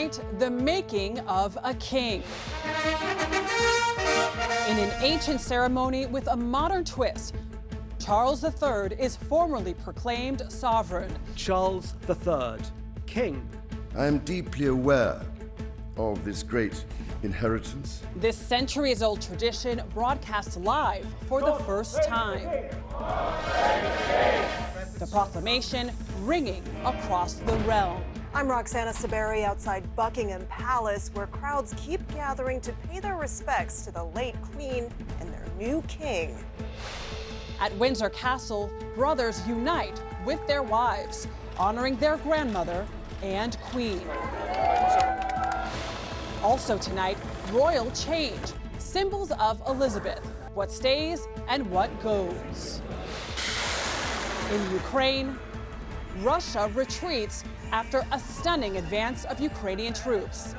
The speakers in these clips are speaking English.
Tonight, the making of a king. In an ancient ceremony with a modern twist, Charles III is formally proclaimed sovereign. Charles III, King. I am deeply aware of this great inheritance. This centuries-old tradition broadcast live for the first time. The proclamation ringing across the realm. I'm Roxana Saberi outside Buckingham Palace, where crowds keep gathering to pay their respects to the late Queen and their new king. At Windsor Castle, brothers unite with their wives, honoring their grandmother and Queen. Also tonight, royal change, symbols of Elizabeth, what stays and what goes. In Ukraine, Russia retreats after a stunning advance of Ukrainian troops.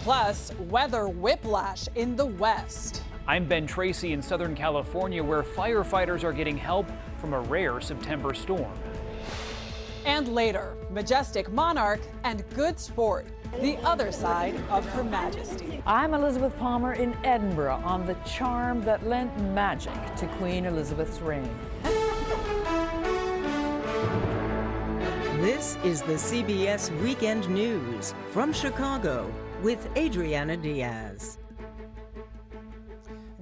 Plus, weather whiplash in the West. I'm Ben Tracy in Southern California, where firefighters are getting help from a rare September storm. And later, majestic monarch and good sport, the other side of Her Majesty. I'm Elizabeth Palmer in Edinburgh on the charm that lent magic to Queen Elizabeth's reign. This is the CBS Weekend News from Chicago with Adriana Diaz.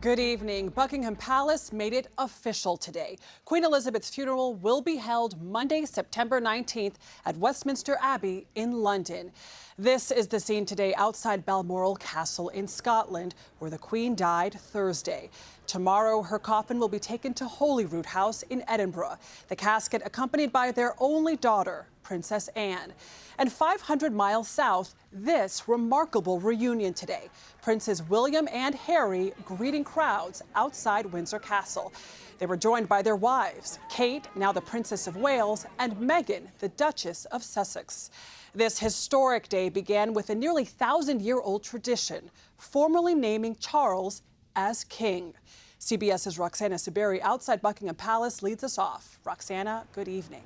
Good evening. Buckingham Palace made it official today. Queen Elizabeth's funeral will be held Monday, September 19th at Westminster Abbey in London. This is the scene today outside Balmoral Castle in Scotland, where the Queen died Thursday. Tomorrow, her coffin will be taken to Holyrood House in Edinburgh, the casket accompanied by their only daughter, Princess Anne. And 500 miles south, this remarkable reunion today. Princes William and Harry greeting crowds outside Windsor Castle. They were joined by their wives, Kate, now the Princess of Wales, and Meghan, the Duchess of Sussex. This historic day began with a nearly 1,000-year-old tradition, formally naming Charles as king. CBS's Roxana Saberi outside Buckingham Palace leads us off. Roxana, good evening.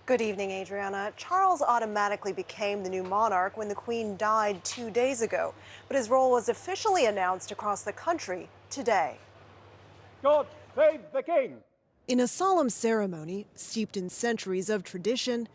Good evening, Adriana. Charles automatically became the new monarch when the Queen died 2 days ago, but his role was officially announced across the country today. God save the King! In a solemn ceremony steeped in centuries of tradition,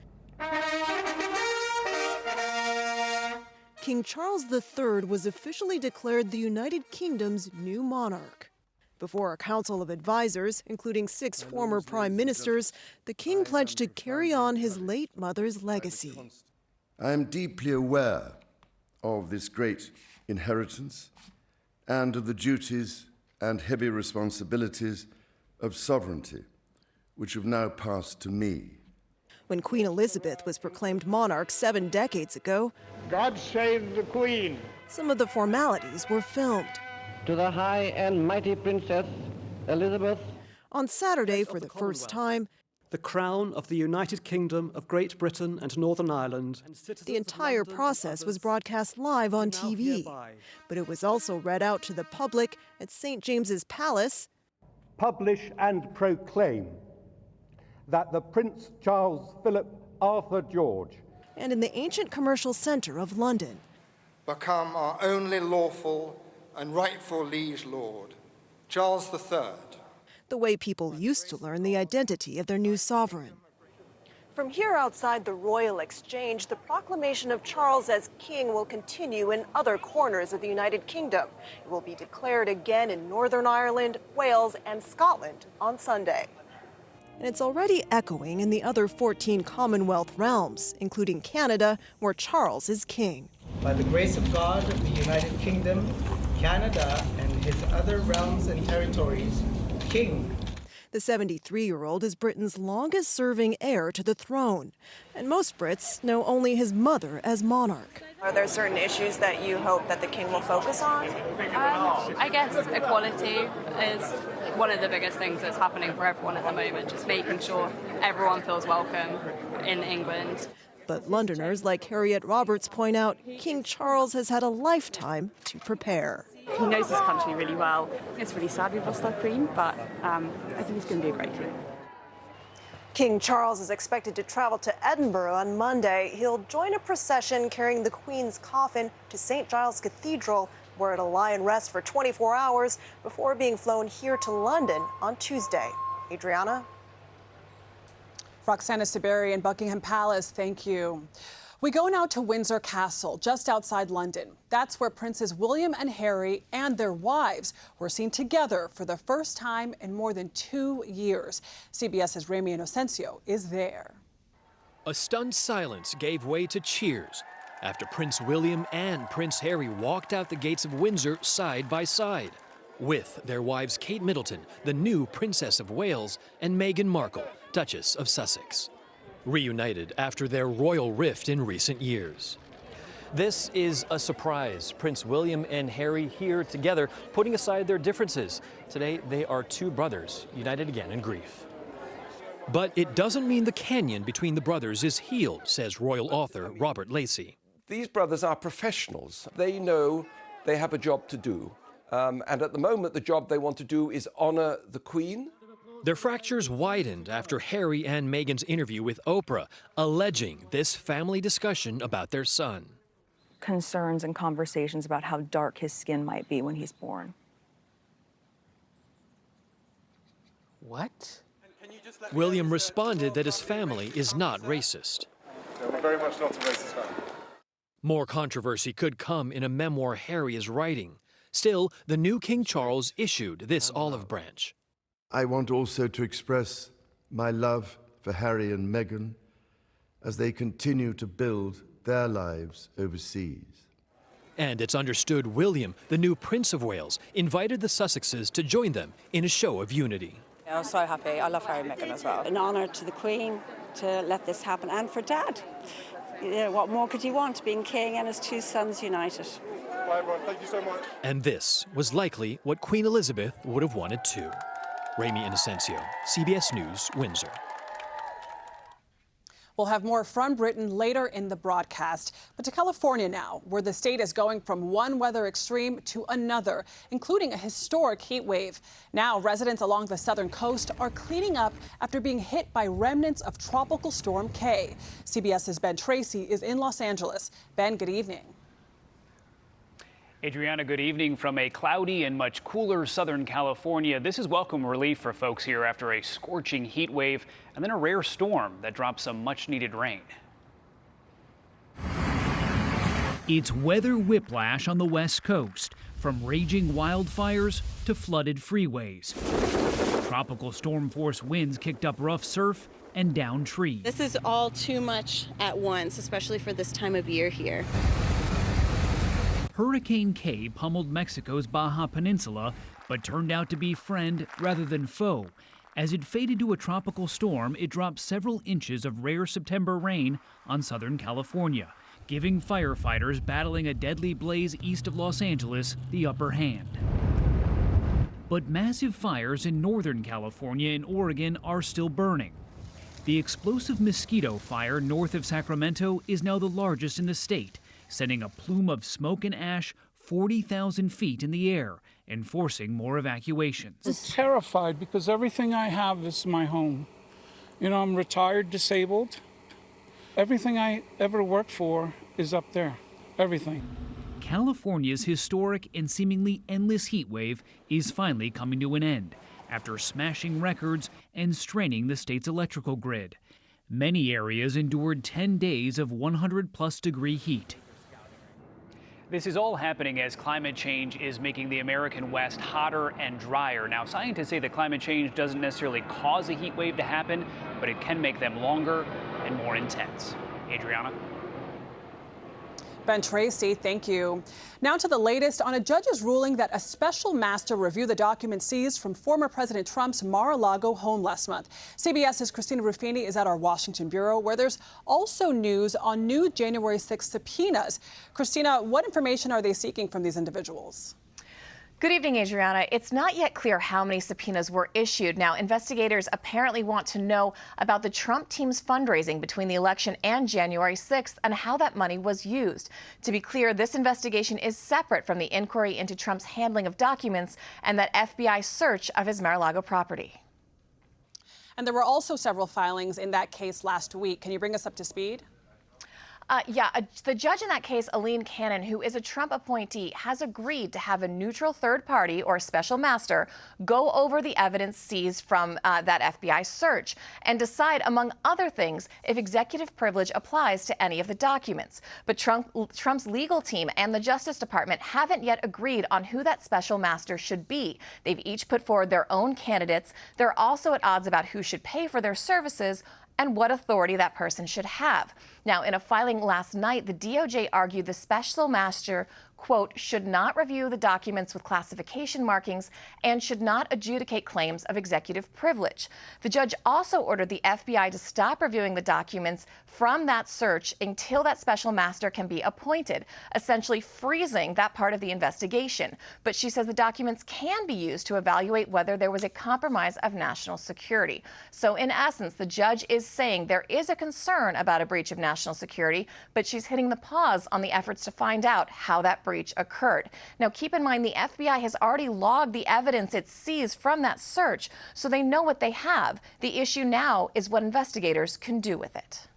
King Charles III was officially declared the United Kingdom's new monarch. Before a council of advisors, including 6 former prime ministers, the king pledged to carry on his late mother's legacy. I am deeply aware of this great inheritance and of the duties and heavy responsibilities of sovereignty, which have now passed to me. When Queen Elizabeth was proclaimed monarch 7 decades ago, God save the Queen. Some of the formalities were filmed. To the high and mighty Princess Elizabeth. On Saturday, for the first time, The crown of the United Kingdom of Great Britain and Northern Ireland. the entire process was broadcast live on TV. But it was also read out to the public at St. James's Palace. Publish and proclaim that the Prince Charles Philip Arthur George And in the ancient commercial centre of London. Become our only lawful and rightful liege lord, Charles III. The way people used to learn the identity of their new sovereign. From here outside the Royal Exchange, the proclamation of Charles as king will continue in other corners of the United Kingdom. It will be declared again in Northern Ireland, Wales, and Scotland on Sunday. And it's already echoing in the other 14 Commonwealth realms, including Canada, where Charles is king. By the grace of God, the United Kingdom, Canada, and his other realms and territories, king. The 73-year-old is Britain's longest-serving heir to the throne, and most Brits know only his mother as monarch. Are there certain issues that you hope that the king will focus on? I guess equality is one of the biggest things that's happening for everyone at the moment, just making sure everyone feels welcome in England. But Londoners like Harriet Roberts point out King Charles has had a lifetime to prepare. He knows his country really well. It's really sad we've lost our queen, but I think he's going to be a great king. King Charles is expected to travel to Edinburgh on Monday. He'll join a procession carrying the Queen's coffin to St. Giles Cathedral, where it'll lie in rest for 24 hours before being flown here to London on Tuesday. Adriana? Roxana Saberi in Buckingham Palace, thank you. We go now to Windsor Castle, just outside London. That's where Princes William and Harry and their wives were seen together for the first time in more than 2 years. CBS's Ramy Inocencio is there. A stunned silence gave way to cheers after Prince William and Prince Harry walked out the gates of Windsor side by side with their wives Kate Middleton, the new Princess of Wales, and Meghan Markle, Duchess of Sussex. Reunited after their royal rift in recent years. This is a surprise. Prince William and Harry here together, putting aside their differences. Today, they are two brothers, united again in grief. But it doesn't mean the canyon between the brothers is healed, says royal author Robert Lacey. These brothers are professionals. They know they have a job to do. And at the moment, the job they want to do is honor the Queen. Their fractures widened after Harry and Meghan's interview with Oprah, alleging this family discussion about their son. Concerns and conversations about how dark his skin might be when he's born. What? William responded that his family is not racist. No, we're very much not a racist family. More controversy could come in a memoir Harry is writing. Still, the new King Charles issued this olive branch. I want also to express my love for Harry and Meghan as they continue to build their lives overseas. And it's understood William, the new Prince of Wales, invited the Sussexes to join them in a show of unity. I'm so happy. I love Harry and Meghan as well. An honour to the Queen to let this happen, and for Dad. You know, what more could you want, being king and his two sons united? Bye, everyone. Thank you so much. And this was likely what Queen Elizabeth would have wanted too. Ramy Inocencio, CBS News, Windsor. We'll have more from Britain later in the broadcast. But to California now, where the state is going from one weather extreme to another, including a historic heat wave. Now, residents along the southern coast are cleaning up after being hit by remnants of Tropical Storm Kay. CBS's Ben Tracy is in Los Angeles. Ben, good evening. Adriana, good evening from a cloudy and much cooler Southern California. This is welcome relief for folks here after a scorching heat wave and then a rare storm that dropped some much needed rain. It's weather whiplash on the West Coast, from raging wildfires to flooded freeways. Tropical storm force winds kicked up rough surf and downed trees. This is all too much at once, especially for this time of year here. Hurricane Kay pummeled Mexico's Baja Peninsula, but turned out to be friend rather than foe. As it faded to a tropical storm, it dropped several inches of rare September rain on Southern California, giving firefighters battling a deadly blaze east of Los Angeles the upper hand. But massive fires in Northern California and Oregon are still burning. The explosive mosquito fire north of Sacramento is now the largest in the state, sending a plume of smoke and ash 40,000 feet in the air and forcing more evacuations. I'm terrified because everything I have is my home. You know, I'm retired, disabled. Everything I ever worked for is up there, everything. California's historic and seemingly endless heat wave is finally coming to an end after smashing records and straining the state's electrical grid. Many areas endured 10 days of 100-plus degree heat. This is all happening as climate change is making the American West hotter and drier. Now, scientists say that climate change doesn't necessarily cause a heat wave to happen, but it can make them longer and more intense. Adriana? Ben Tracy, thank you. Now to the latest on a judge's ruling that a special master review the documents seized from former President Trump's Mar-a-Lago home last month. CBS's Christina Ruffini is at our Washington bureau, where there's also news on new January 6th subpoenas. Christina, what information are they seeking from these individuals? Good evening, Adriana. It's not yet clear how many subpoenas were issued. Now, investigators apparently want to know about the Trump team's fundraising between the election and January 6th and how that money was used. To be clear, this investigation is separate from the inquiry into Trump's handling of documents and that FBI search of his Mar-a-Lago property. And there were also several filings in that case last week. Can you bring us up to speed? The judge in that case, Aline Cannon, who is a Trump appointee, has agreed to have a neutral third party or special master go over the evidence seized from that FBI search and decide, among other things, if executive privilege applies to any of the documents. But Trump's legal team and the Justice Department haven't yet agreed on who that special master should be. They've each put forward their own candidates. They're also at odds about who should pay for their services and what authority that person should have. Now, in a filing last night, the DOJ argued the special master, quote, should not review the documents with classification markings and should not adjudicate claims of executive privilege. The judge also ordered the FBI to stop reviewing the documents from that search until that special master can be appointed, essentially freezing that part of the investigation. But she says the documents can be used to evaluate whether there was a compromise of national security. So in essence, the judge is saying there is a concern about a breach of national security, but she's hitting the pause on the efforts to find out how that breach occurred. Now, keep in mind, the FBI has already logged the evidence it seized from that search, so they know what they have. The issue now is what investigators can do with it.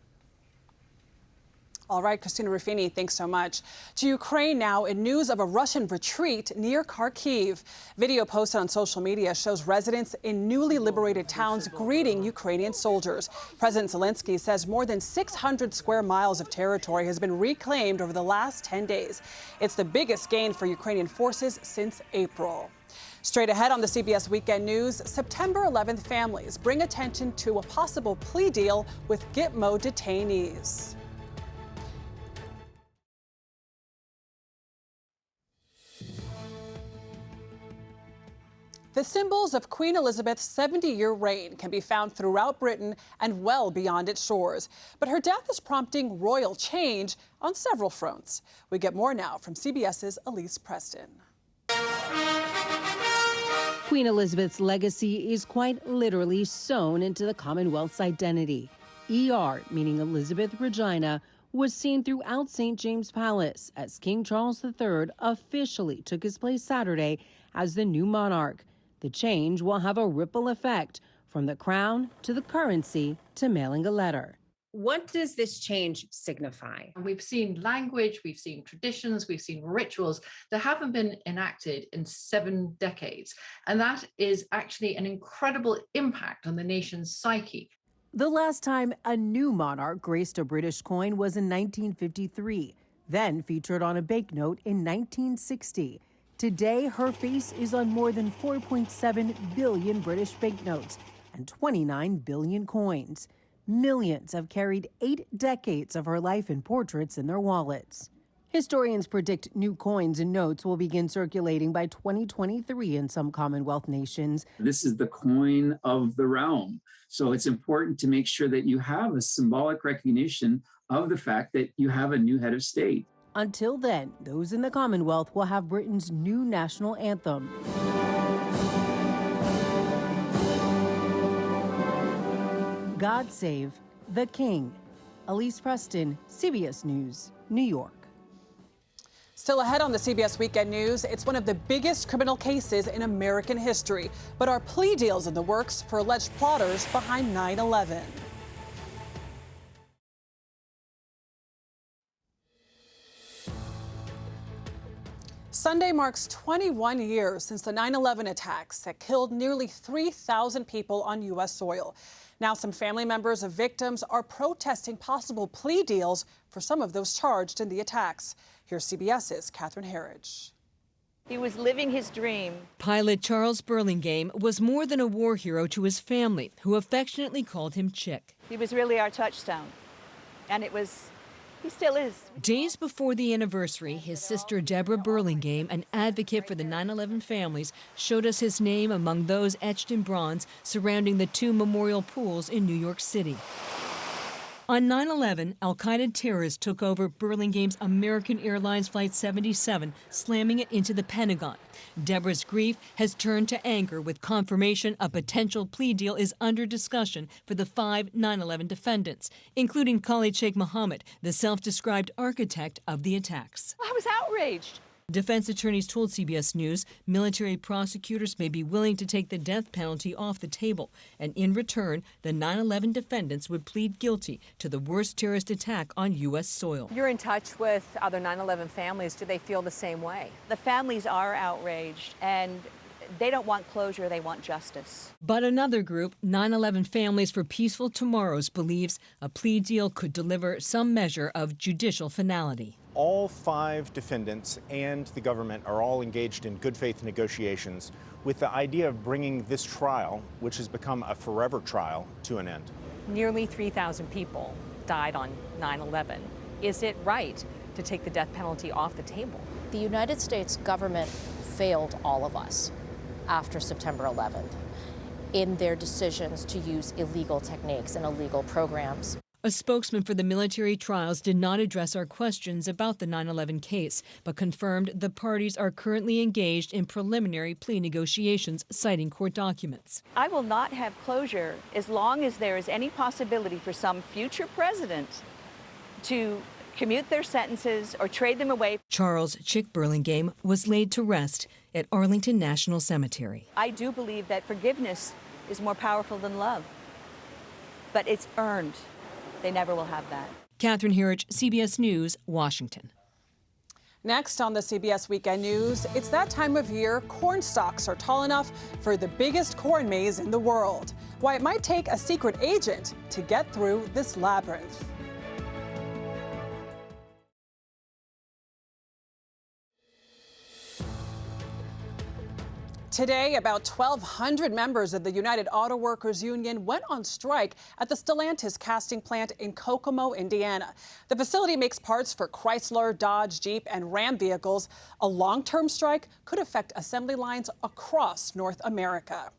All right, Christina Ruffini, thanks so much. To Ukraine now, in news of a Russian retreat near Kharkiv. Video posted on social media shows residents in newly liberated towns greeting Ukrainian soldiers. President Zelensky says more than 600 square miles of territory has been reclaimed over the last 10 days. It's the biggest gain for Ukrainian forces since April. Straight ahead on the CBS Weekend News, September 11th families bring attention to a possible plea deal with Gitmo detainees. The symbols of Queen Elizabeth's 70-year reign can be found throughout Britain and well beyond its shores. But her death is prompting royal change on several fronts. We get more now from CBS's Elise Preston. Queen Elizabeth's legacy is quite literally sewn into the Commonwealth's identity. ER, meaning Elizabeth Regina, was seen throughout St. James Palace as King Charles III officially took his place Saturday as the new monarch. The change will have a ripple effect from the crown to the currency to mailing a letter. What does this change signify? We've seen language, we've seen traditions, we've seen rituals that haven't been enacted in 7 decades. And that is actually an incredible impact on the nation's psyche. The last time a new monarch graced a British coin was in 1953, then featured on a banknote in 1960. Today, her face is on more than 4.7 billion British banknotes and 29 billion coins. Millions have carried 8 decades of her life in portraits in their wallets. Historians predict new coins and notes will begin circulating by 2023 in some Commonwealth nations. This is the coin of the realm. So it's important to make sure that you have a symbolic recognition of the fact that you have a new head of state. Until then, those in the Commonwealth will have Britain's new national anthem. God Save the King. Elise Preston, CBS News, New York. Still ahead on the CBS Weekend News, it's one of the biggest criminal cases in American history. But are plea deals in the works for alleged plotters behind 9/11? Sunday marks 21 years since the 9/11 attacks that killed nearly 3,000 people on U.S. soil. Now some family members of victims are protesting possible plea deals for some of those charged in the attacks. Here's CBS's Catherine Herridge. He was living his dream. Pilot Charles Burlingame was more than a war hero to his family, who affectionately called him Chick. He was really our touchstone, and he still is. Days before the anniversary, his sister Deborah Burlingame, an advocate for the 9/11 families, showed us his name among those etched in bronze surrounding the 2 memorial pools in New York City. On 9/11, al-Qaeda terrorists took over Burlingame's American Airlines Flight 77, slamming it into the Pentagon. Deborah's grief has turned to anger with confirmation a potential plea deal is under discussion for the 5 9/11 defendants, including Khalid Sheikh Mohammed, the self-described architect of the attacks. I was outraged. Defense attorneys told CBS News military prosecutors may be willing to take the death penalty off the table, and in return, the 9/11 defendants would plead guilty to the worst terrorist attack on U.S. soil. You're in touch with other 9/11 families. Do they feel the same way? The families are outraged, and they don't want closure, they want justice. But another group, 9/11 Families for Peaceful Tomorrows, believes a plea deal could deliver some measure of judicial finality. All 5 defendants and the government are all engaged in good faith negotiations with the idea of bringing this trial, which has become a forever trial, to an end. Nearly 3,000 people died on 9/11. Is it right to take the death penalty off the table? The United States government failed all of us after September 11th in their decisions to use illegal techniques and illegal programs. A spokesman for the military trials did not address our questions about the 9/11 case, but confirmed the parties are currently engaged in preliminary plea negotiations, citing court documents. I will not have closure as long as there is any possibility for some future president to commute their sentences or trade them away. Charles Chick Burlingame was laid to rest at Arlington National Cemetery. I do believe that forgiveness is more powerful than love, but it's earned. They never will have that. Catherine Hirich, CBS News, Washington. Next on the CBS Weekend News, it's that time of year corn stalks are tall enough for the biggest corn maze in the world. Why it might take a secret agent to get through this labyrinth. Today, about 1,200 members of the United Auto Workers Union went on strike at the Stellantis casting plant in Kokomo, Indiana. The facility makes parts for Chrysler, Dodge, Jeep, and Ram vehicles. A long-term strike could affect assembly lines across North America.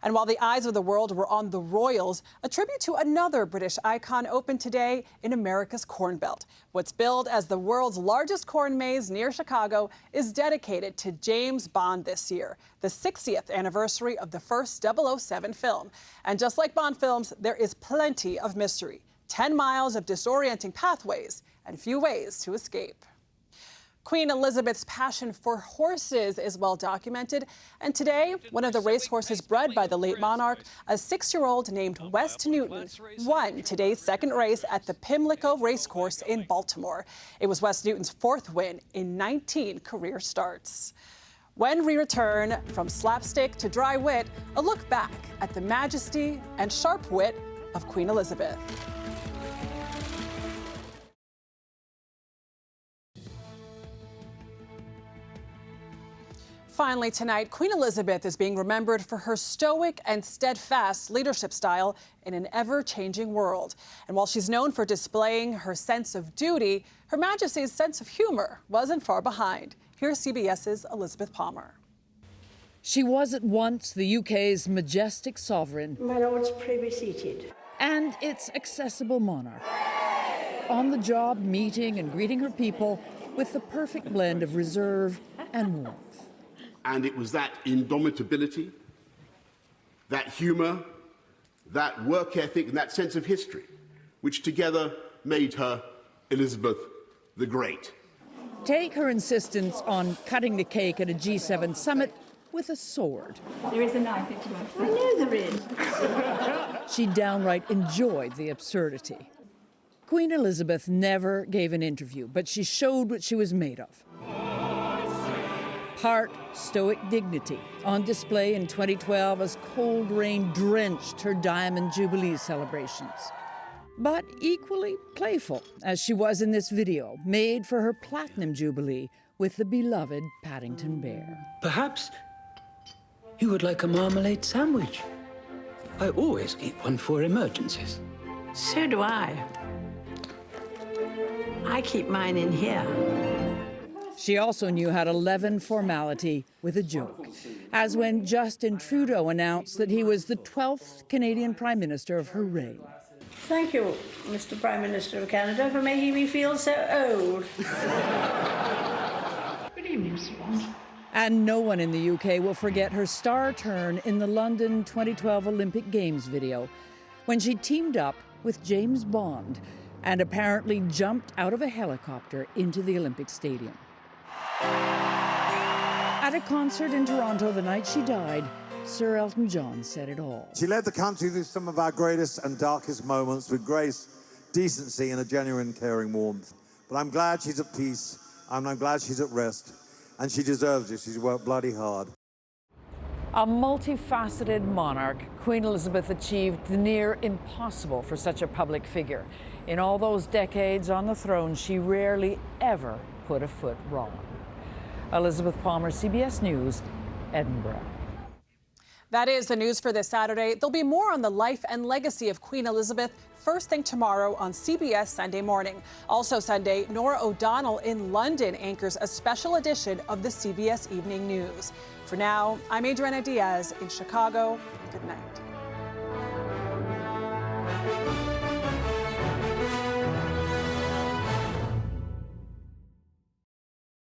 And while the eyes of the world were on the Royals, a tribute to another British icon opened today in America's Corn Belt. What's billed as the world's largest corn maze near Chicago is dedicated to James Bond this year, the 60th anniversary of the first 007 film. And just like Bond films, there is plenty of mystery, 10 miles of disorienting pathways, and few ways to escape. Queen Elizabeth's passion for horses is well documented, and today, one of the racehorses bred by the late monarch, a 6-year-old named West Newton, won today's second race at the Pimlico Racecourse in Baltimore. It was West Newton's 4th win in 19 career starts. When we return, from slapstick to dry wit, a look back at the majesty and sharp wit of Queen Elizabeth. Finally tonight, Queen Elizabeth is being remembered for her stoic and steadfast leadership style in an ever-changing world. And while she's known for displaying her sense of duty, Her Majesty's sense of humor wasn't far behind. Here's CBS's Elizabeth Palmer. She was at once the UK's majestic sovereign. My lords, pray be seated. And its accessible monarch. On the job, meeting and greeting her people with the perfect blend of reserve and warmth. And it was that indomitability, that humor, that work ethic, and that sense of history, which together made her Elizabeth the Great. Take her insistence on cutting the cake at a G7 summit with a sword. There is a knife into my foot. I know there is. She downright enjoyed the absurdity. Queen Elizabeth never gave an interview, but she showed what she was made of. Part stoic dignity, on display in 2012 as cold rain drenched her Diamond Jubilee celebrations. But equally playful, as she was in this video, made for her Platinum Jubilee with the beloved Paddington Bear. Perhaps you would like a marmalade sandwich. I always keep one for emergencies. So do I. I keep mine in here. She also knew how to leaven formality with a joke, as when Justin Trudeau announced that he was the 12th Canadian Prime Minister of her reign. Thank you, Mr. Prime Minister of Canada, for making me feel so old. Good evening, Mr. Bond. And no one in the UK will forget her star turn in the London 2012 Olympic Games video, when she teamed up with James Bond and apparently jumped out of a helicopter into the Olympic Stadium. At a concert in Toronto the night she died, Sir Elton John said it all. She led the country through some of our greatest and darkest moments with grace, decency, and a genuine caring warmth. But I'm glad she's at peace, and I'm glad she's at rest, and she deserves it. She's worked bloody hard. A multifaceted monarch, Queen Elizabeth achieved the near impossible for such a public figure. In all those decades on the throne, she rarely ever put a foot wrong. Elizabeth Palmer, CBS News, Edinburgh. That is the news for this Saturday. There'll be more on the life and legacy of Queen Elizabeth first thing tomorrow on CBS Sunday Morning. Also Sunday, Norah O'Donnell in London anchors a special edition of the CBS Evening News. For now, I'm Adriana Diaz in Chicago. Good night.